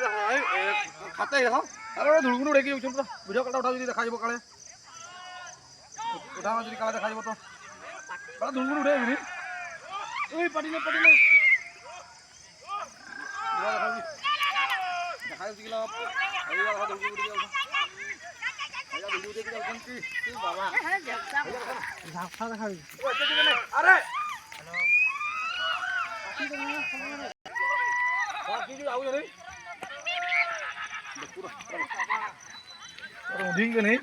खाते देखो अरे धुलगुन उड़े की उछल वीडियो कल उठा देखा जाबो काले उठा जदी काले देखा जाबो तो काले धुलगुन उड़े गिरी ओई पड़ी ने देखा जी किला अरे वाला धुलगुन उड़ गया आया वीडियो देख के कौन की बाबा झापा देखा अरे बाकी आउ नहीं उधिंग के नहीं